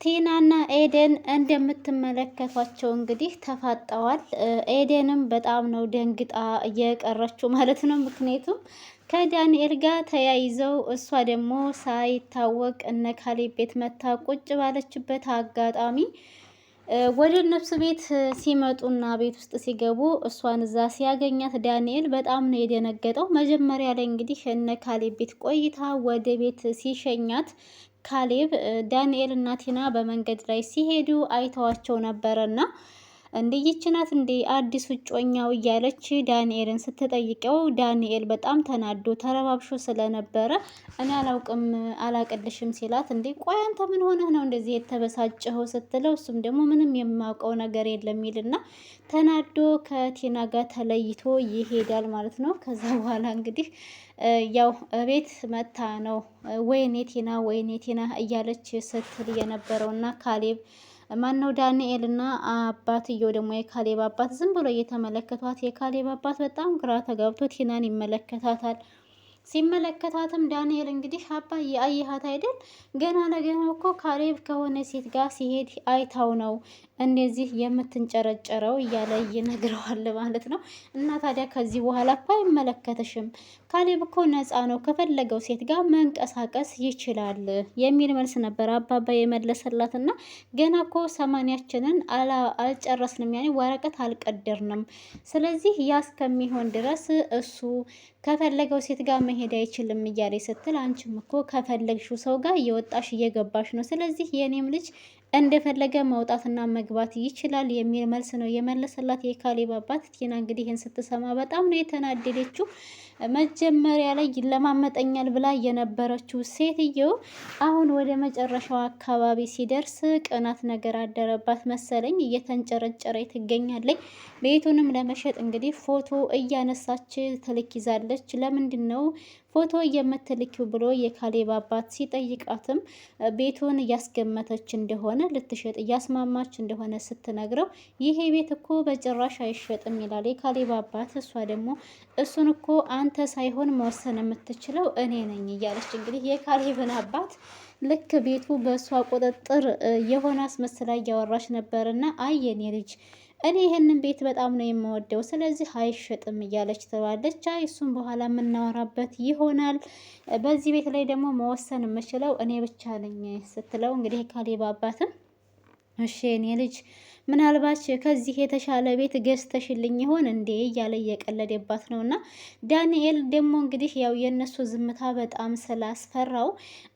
ቲናና ኤደን እንደምትመለከቷቸው እንግዲህ ተፋጠዋል። ኤደንም በጣም ነው ደንግጣ እየቀረችው ማለት ነው። ምክንያቱም ከዳንኤል ጋር ተያይዘው እሷ ደግሞ ሳይታወቅ እነ ካሌብ ቤት መታ ቁጭ ባለችበት አጋጣሚ ወደ እነሱ ቤት ሲመጡና ቤት ውስጥ ሲገቡ እሷን እዛ ሲያገኛት ዳንኤል በጣም ነው የደነገጠው። መጀመሪያ ላይ እንግዲህ እነ ካሌብ ቤት ቆይታ ወደ ቤት ሲሸኛት ካሌብ ዳንኤል እና ቲና በመንገድ ላይ ሲሄዱ አይተዋቸው ነበረና እንዴ ይችናት እንዴ አዲስ እጮኛው እያለች ዳንኤልን ስትጠይቀው ዳንኤል በጣም ተናዶ ተረባብሾ ስለነበረ እኔ አላውቅም አላቅልሽም ሲላት እንዴ ቆይ አንተ ምን ሆነህ ነው እንደዚህ የተበሳጨኸው ስትለው እሱም ደግሞ ምንም የማውቀው ነገር የለም ይልና ተናዶ ከቲና ጋር ተለይቶ ይሄዳል ማለት ነው። ከዛ በኋላ እንግዲህ ያው ቤት መታ ነው ወይኔ ቲና እያለች ስትል የነበረውና ካሌብ ማነው ዳንኤል እና አባትየው ደግሞ የካሌብ አባት ዝም ብሎ እየተመለከቷት የካሌብ አባት በጣም ግራ ተጋብቶ ቲናን ይመለከታታል። ሲመለከታትም ዳንኤል እንግዲህ አባዬ አየሃት አይደል ገና ለገና እኮ ካሌብ ከሆነ ሴት ጋር ሲሄድ አይታው ነው እንደዚህ የምትንጨረጨረው እያለ ይነግረዋል ማለት ነው። እና ታዲያ ከዚህ በኋላ እኮ አይመለከትሽም ካሌብ እኮ ነፃ ነው ከፈለገው ሴት ጋር መንቀሳቀስ ይችላል የሚል መልስ ነበር አባባ የመለሰላት። እና ገና እኮ ሰማንያችንን አልጨረስንም ያኔ ወረቀት አልቀደርንም ስለዚህ ያ እስከሚሆን ድረስ እሱ ከፈለገው ሴት ጋር መሄድ አይችልም እያለ ስትል አንቺም እኮ ከፈለግሽው ሰው ጋር እየወጣሽ እየገባሽ ነው ስለዚህ የኔም ልጅ እንደፈለገ መውጣትና መግባት ይችላል የሚል መልስ ነው የመለሰላት የካሌብ አባት። ቲና እንግዲህ ይህን ስትሰማ በጣም ነው የተናደደችው። መጀመሪያ ላይ ይለማመጠኛል ብላ የነበረችው ሴትዮ አሁን ወደ መጨረሻው አካባቢ ሲደርስ ቅናት ነገር አደረባት መሰለኝ እየተንጨረጨረ ትገኛለች። ቤቱንም ለመሸጥ እንግዲህ ፎቶ እያነሳች ትልክ ይዛለች። ለምንድን ነው ፎቶ የምትልኪው ብሎ የካሌብ አባት ሲጠይቃትም ቤቱን እያስገመተች እንደሆነ ልትሸጥ እያስማማች እንደሆነ ስትነግረው ይሄ ቤት እኮ በጭራሽ አይሸጥም ይላል የካሌብ አባት። እሷ ደግሞ እሱን እኮ አንተ ሳይሆን መወሰን የምትችለው እኔ ነኝ እያለች እንግዲህ የካሌብን አባት ልክ ቤቱ በእሷ ቁጥጥር የሆነ አስመስላ እያወራች ነበርና አይ የኔ ልጅ እኔ ይህንን ቤት በጣም ነው የምወደው ስለዚህ አይሸጥም እያለች ትባለች። አይ እሱም በኋላ የምናወራበት ይሆናል በዚህ ቤት ላይ ደግሞ መወሰን የምችለው እኔ ብቻ ነኝ ስትለው እንግዲህ ካሌብ አባትም እሺ እኔ ልጅ ምናልባት ከዚህ የተሻለ ቤት ገዝተሽልኝ ይሆን እንዴ እያለ እየቀለደባት ነው። እና ዳንኤል ደግሞ እንግዲህ ያው የእነሱ ዝምታ በጣም ስላስፈራው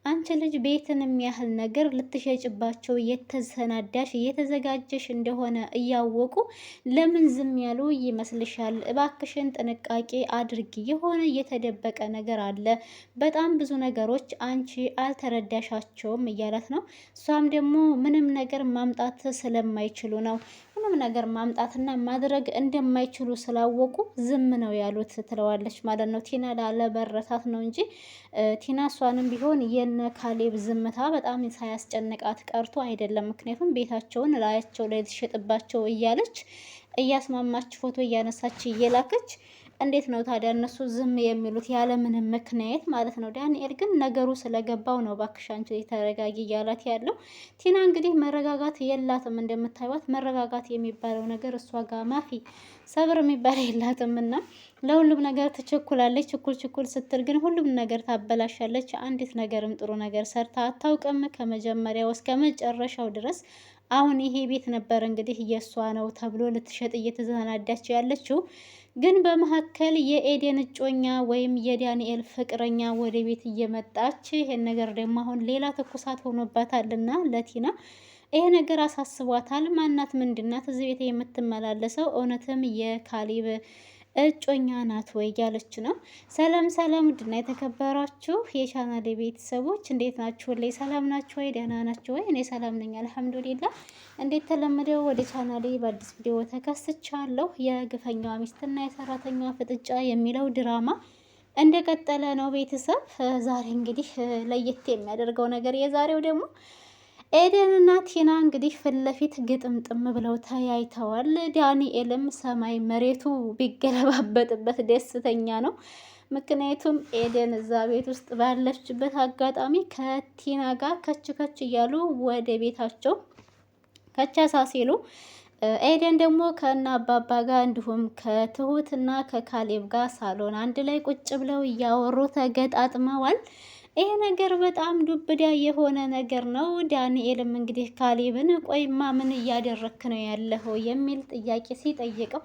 አንቺ ልጅ ቤትን የሚያህል ነገር ልትሸጭባቸው የተሰናዳሽ እየተዘጋጀሽ እንደሆነ እያወቁ ለምን ዝም ያሉ ይመስልሻል? እባክሽን ጥንቃቄ አድርጊ፣ የሆነ እየተደበቀ ነገር አለ፣ በጣም ብዙ ነገሮች አንቺ አልተረዳሻቸውም እያላት ነው። እሷም ደግሞ ምንም ነገር ማምጣት ስለማይችሉ ነው ምንም ነገር ማምጣትና ማድረግ እንደማይችሉ ስላወቁ ዝም ነው ያሉት ትለዋለች ማለት ነው። ቲና ላለበረታት ነው እንጂ ቲና እሷንም ቢሆን የነ ካሌብ ዝምታ በጣም ሳያስጨንቃት ቀርቶ አይደለም። ምክንያቱም ቤታቸውን ላያቸው ላይ ትሸጥባቸው እያለች እያስማማች ፎቶ እያነሳች እየላከች እንዴት ነው ታዲያ እነሱ ዝም የሚሉት ያለምንም ምክንያት ማለት ነው። ዳንኤል ግን ነገሩ ስለገባው ነው እባክሽ አንቺ ተረጋጊ እያላት ያለው። ቲና እንግዲህ መረጋጋት የላትም እንደምታዩት መረጋጋት የሚባለው ነገር እሷ ጋር ማፊ ሰብር የሚባል የላትም እና ለሁሉም ነገር ትቸኩላለች። ችኩል ስትል ግን ሁሉም ነገር ታበላሻለች። አንዲት ነገርም ጥሩ ነገር ሰርታ አታውቅም ከመጀመሪያው እስከ መጨረሻው ድረስ። አሁን ይሄ ቤት ነበር እንግዲህ የእሷ ነው ተብሎ ልትሸጥ እየተዘናዳች ያለችው። ግን በመካከል የኤደን እጮኛ ወይም የዳንኤል ፍቅረኛ ወደ ቤት እየመጣች ይሄን ነገር ደግሞ አሁን ሌላ ትኩሳት ሆኖባታልና ለቲና ይሄ ነገር አሳስቧታል። ማናት ምንድናት እዚህ ቤት የምትመላለሰው እውነትም የካሌብ እጮኛ ናት ወይ ያለች ነው። ሰላም ሰላም፣ ውድና የተከበራችሁ የቻናሌ ቤተሰቦች እንዴት ናችሁ? ላይ ሰላም ናችሁ ወይ? ደህና ናችሁ ወይ? እኔ ሰላም ነኝ አልሐምዱሊላ። እንዴት ተለመደው ወደ ቻናሌ በአዲስ ቪዲዮ ተከስቻለሁ። የግፈኛዋ ሚስትና የሰራተኛዋ ፍጥጫ የሚለው ድራማ እንደቀጠለ ነው። ቤተሰብ ዛሬ እንግዲህ ለየት የሚያደርገው ነገር የዛሬው ደግሞ ኤደን እና ቲና እንግዲህ ፊት ለፊት ግጥምጥም ብለው ተያይተዋል። ዳንኤልም ሰማይ መሬቱ ቢገለባበጥበት ደስተኛ ነው። ምክንያቱም ኤደን እዛ ቤት ውስጥ ባለችበት አጋጣሚ ከቲና ጋር ከች ከች እያሉ ወደ ቤታቸው ከቻሳ ሲሉ ኤደን ደግሞ ከእነ አባባ ጋር እንዲሁም ከትሁትና ከካሌብ ጋር ሳሎን አንድ ላይ ቁጭ ብለው እያወሩ ተገጣጥመዋል። ይሄ ነገር በጣም ዱብዳ የሆነ ነገር ነው። ዳንኤልም እንግዲህ ካሌብን ቆይማ ምን እያደረክ ነው ያለኸው የሚል ጥያቄ ሲጠይቀው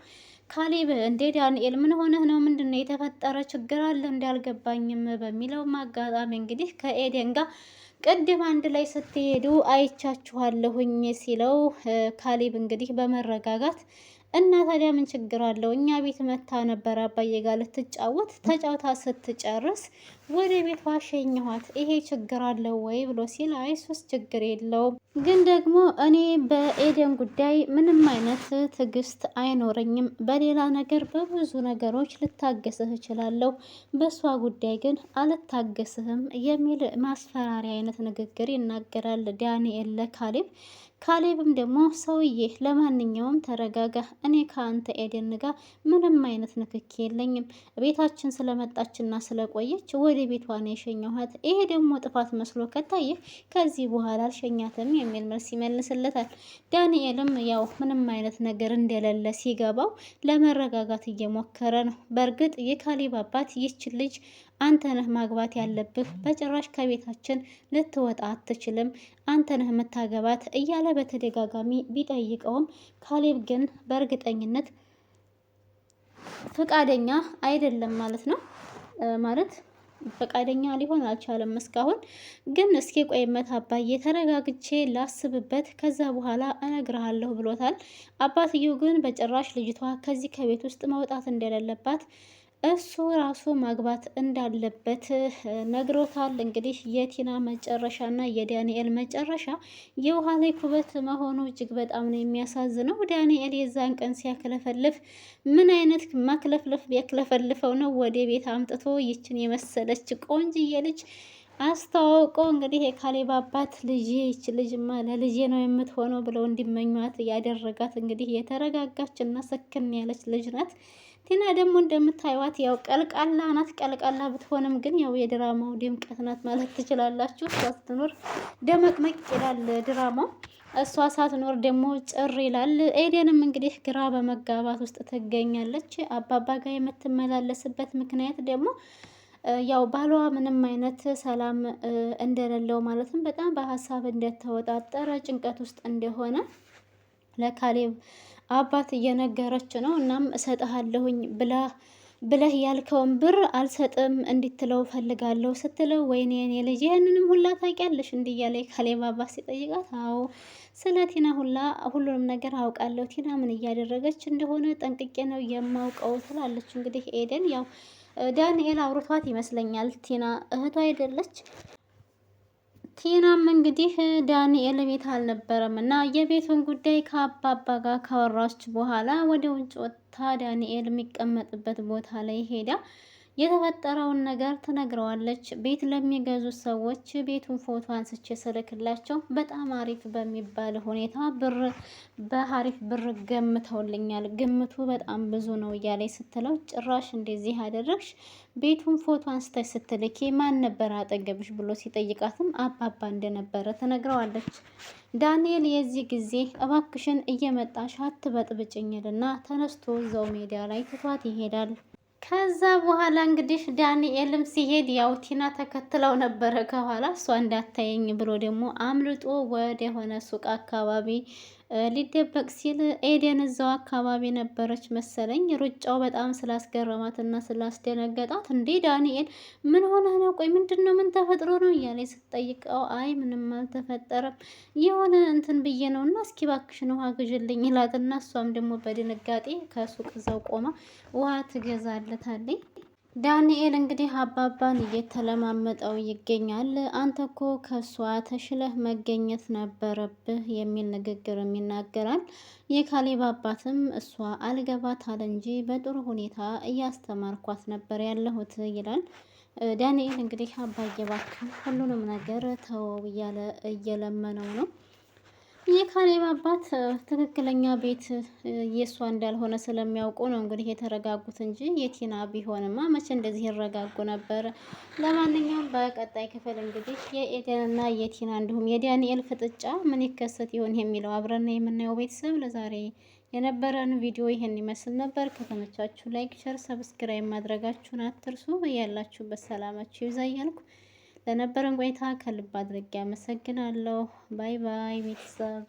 ካሌብ እንዴ ዳንኤል ምን ሆነህ ነው? ምንድን ነው የተፈጠረ ችግር አለ እንዳልገባኝም በሚለው አጋጣሚ እንግዲህ ከኤደን ጋር ቅድም አንድ ላይ ስትሄዱ አይቻችኋለሁኝ ሲለው ካሌብ እንግዲህ በመረጋጋት እና ታዲያ ምን ችግር አለው? እኛ ቤት መታ ነበር አባዬ ጋር ልትጫወት፣ ተጫውታ ስትጨርስ ወደ ቤቷ ሸኘኋት። ይሄ ችግር አለው ወይ ብሎ ሲል አይ ሱስ ችግር የለውም፣ ግን ደግሞ እኔ በኤደን ጉዳይ ምንም አይነት ትዕግስት አይኖረኝም። በሌላ ነገር በብዙ ነገሮች ልታገስህ እችላለሁ፣ በእሷ ጉዳይ ግን አልታገስህም የሚል ማስፈራሪያ አይነት ንግግር ይናገራል ዳንኤል ለካሌብ። ካሌብም ደግሞ ሰውዬ ለማንኛውም ተረጋጋ፣ እኔ ከአንተ ኤደን ጋር ምንም አይነት ንክኪ የለኝም። ቤታችን ስለመጣችና ስለቆየች ወደ ቤቷ ነው የሸኘኋት። ይሄ ደግሞ ጥፋት መስሎ ከታየህ ከዚህ በኋላ አልሸኛትም የሚል መልስ ይመልስለታል። ዳንኤልም ያው ምንም አይነት ነገር እንደሌለ ሲገባው ለመረጋጋት እየሞከረ ነው። በእርግጥ የካሌብ አባት ይችን ልጅ አንተ ነህ ማግባት ያለብህ፣ በጭራሽ ከቤታችን ልትወጣ አትችልም፣ አንተ ነህ የምታገባት እያለ በተደጋጋሚ ቢጠይቀውም ካሌብ ግን በእርግጠኝነት ፈቃደኛ አይደለም ማለት ነው። ማለት ፈቃደኛ ሊሆን አልቻለም እስካሁን። ግን እስኪ ቆይመት አባዬ ተረጋግቼ ላስብበት፣ ከዛ በኋላ እነግርሃለሁ ብሎታል። አባትየው ግን በጭራሽ ልጅቷ ከዚህ ከቤት ውስጥ መውጣት እንደሌለባት እሱ ራሱ ማግባት እንዳለበት ነግሮታል። እንግዲህ የቲና መጨረሻ እና የዳንኤል መጨረሻ የውሃ ላይ ኩበት መሆኑ እጅግ በጣም ነው የሚያሳዝነው። ዳንኤል የዛን ቀን ሲያክለፈልፍ ምን አይነት ማክለፍለፍ ቢያክለፈልፈው ነው ወደ ቤት አምጥቶ ይችን የመሰለች ቆንጅዬ ልጅ አስተዋውቆ እንግዲህ የካሌብ አባት ልጄ ይች ልጅማ ለልጄ ነው የምትሆነው ብለው እንዲመኟት ያደረጋት እንግዲህ የተረጋጋች እና ሰክን ያለች ልጅ ናት። ቲና ደግሞ እንደምታዩት ያው ቀልቃላ ናት። ቀልቃላ ብትሆንም ግን ያው የድራማው ድምቀት ናት ማለት ትችላላችሁ። እሷ ስትኖር ደመቅመቅ ይላል ድራማው፣ እሷ ሳትኖር ደግሞ ጭር ይላል። ኤደንም እንግዲህ ግራ በመጋባት ውስጥ ትገኛለች። አባባ ጋር የምትመላለስበት ምክንያት ደግሞ ያው ባሏ ምንም አይነት ሰላም እንደሌለው ማለትም በጣም በሀሳብ እንደተወጣጠረ ጭንቀት ውስጥ እንደሆነ ለካሌብ አባት እየነገረች ነው። እናም እሰጥሃለሁኝ ብለህ ያልከውን ብር አልሰጥም እንድትለው ፈልጋለሁ ስትለው፣ ወይኔ የኔ ልጅ ይህንንም ሁላ ታውቂያለሽ እንዲህ እያለ ካሌብ አባት ሲጠይቃት፣ አዎ ስለ ቲና ሁሉንም ነገር አውቃለሁ፣ ቲና ምን እያደረገች እንደሆነ ጠንቅቄ ነው የማውቀው ትላለች። እንግዲህ ኤደን ያው ዳንኤል አውርቷት ይመስለኛል። ቲና እህቷ አይደለች። ቲናም እንግዲህ ዳንኤል ቤት አልነበረም እና የቤቱን ጉዳይ ከአባባ ጋር ካወራች በኋላ ወደ ውጭ ወጥታ ዳንኤል የሚቀመጥበት ቦታ ላይ ሄዳ የተፈጠረውን ነገር ትነግረዋለች። ቤት ለሚገዙ ሰዎች ቤቱን ፎቶ አንስቼ ስልክላቸው በጣም አሪፍ በሚባል ሁኔታ በአሪፍ ብር ገምተውልኛል፣ ግምቱ በጣም ብዙ ነው እያለች ስትለው፣ ጭራሽ እንደዚህ አደረግሽ? ቤቱን ፎቶ አንስተሽ ስትልኪ ማን ነበር አጠገብሽ ብሎ ሲጠይቃትም አባባ እንደነበረ ትነግረዋለች። ዳንኤል የዚህ ጊዜ እባክሽን እየመጣሽ አትበጥብጭኝልና ተነስቶ እዛው ሜዳ ላይ ትቷት ይሄዳል። ከዛ በኋላ እንግዲህ ዳንኤልም ሲሄድ ያው ቲና ተከትለው ነበረ ከኋላ፣ እሷ እንዳታየኝ ብሎ ደግሞ አምልጦ ወደ ሆነ ሱቅ አካባቢ ሊደበቅ ሲል ኤደን እዛው አካባቢ ነበረች መሰለኝ። ሩጫው በጣም ስላስገረማትና ስላስደነገጣት እንዴ ዳንኤል ምን ሆነ ነው? ቆይ ምንድን ነው? ምን ተፈጥሮ ነው እያለ ስትጠይቀው አይ ምንም አልተፈጠረም የሆነ እንትን ብዬ ነው እና እስኪ እባክሽን ውሃ ግዥልኝ ይላትና እሷም ደግሞ በድንጋጤ ከሱቅ እዛው ቆማ ውሃ ትገዛለታለች። ዳንኤል እንግዲህ አባባን እየተለማመጠው ይገኛል። አንተ እኮ ከሷ ተሽለህ መገኘት ነበረብህ የሚል ንግግርም ይናገራል። የካሌብ አባትም እሷ አልገባት አለ እንጂ በጥሩ ሁኔታ እያስተማርኳት ነበር ያለሁት ይላል። ዳንኤል እንግዲህ አባዬ እባክህ ሁሉንም ነገር ተወው እያለ እየለመነው ነው። የካሌብ አባት ትክክለኛ ቤት የእሷ እንዳልሆነ ስለሚያውቁ ነው እንግዲህ የተረጋጉት እንጂ የቲና ቢሆንማ መቼ እንደዚህ ይረጋጉ ነበር። ለማንኛውም በቀጣይ ክፍል እንግዲህ የኤደንና የቲና እንዲሁም የዳንኤል ፍጥጫ ምን ይከሰት ይሆን የሚለው አብረን የምናየው ቤተሰብ። ለዛሬ የነበረን ቪዲዮ ይህን ይመስል ነበር። ከተመቻችሁ ላይክ፣ ሸር፣ ሰብስክራይብ ማድረጋችሁን አትርሱ። ያላችሁበት ሰላማችሁ ይብዛ እያልኩ ለነበረን ቆይታ ከልብ አድርጌ አመሰግናለሁ። ባይ ባይ ቤተሰብ።